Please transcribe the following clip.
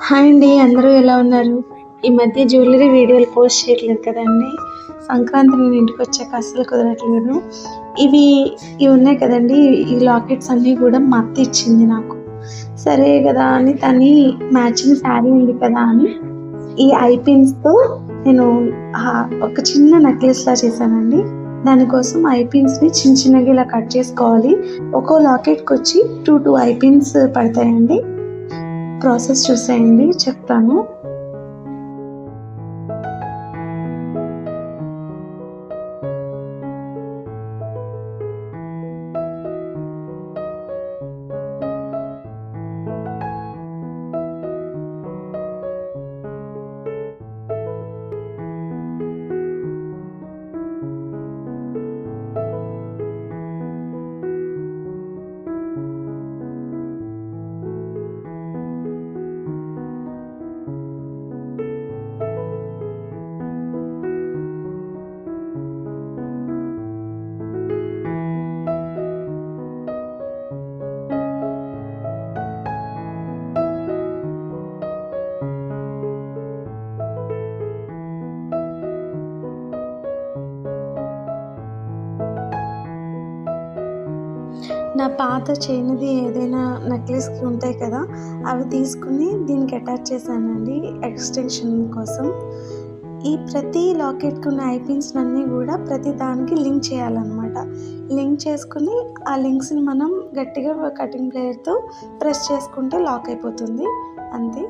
Hi అండి, అందరూ ఎలా ఉన్నారు? ఈ మధ్య జ్యువెలరీ వీడియోలు పోస్ట్ చేయట్లేదు కదండి. సంక్రాంతి నేను ఇంటికి వచ్చాక అస్సలు కుదరట్లేదు. ఇవి ఇవి ఉన్నాయి కదండి, ఈ లాకెట్స్ అన్నీ కూడా మా అత్త ఇచ్చింది నాకు. సరే కదా అని తని మ్యాచింగ్ శారీ ఉంది కదా అని ఈ ఐ పిన్స్తో నేను ఒక చిన్న నెక్లెస్లా చేశానండి. దానికోసం ఐ పిన్స్ని చిన్న చిన్నగా ఇలా కట్ చేసుకోవాలి. ఒక్కో లాకెట్కి వచ్చి టూ ఐ పిన్స్ పడతాయండి. ప్రాసెస్ చూసేయండి, చెప్తాను. నా పాత చైన్ది ఏదైనా నెక్లెస్కి ఉంటాయి కదా, అవి తీసుకుని దీనికి అటాచ్ చేశానండి ఎక్స్టెన్షన్ కోసం. ఈ ప్రతి లాకెట్కి ఉన్న ఐపిన్స్ అన్నీ కూడా ప్రతి దానికి లింక్ చేయాలన్నమాట. లింక్ చేసుకుని ఆ లింక్స్ని మనం గట్టిగా కటింగ్ ప్లేయర్తో ప్రెస్ చేసుకుంటే లాక్ అయిపోతుంది, అంతే.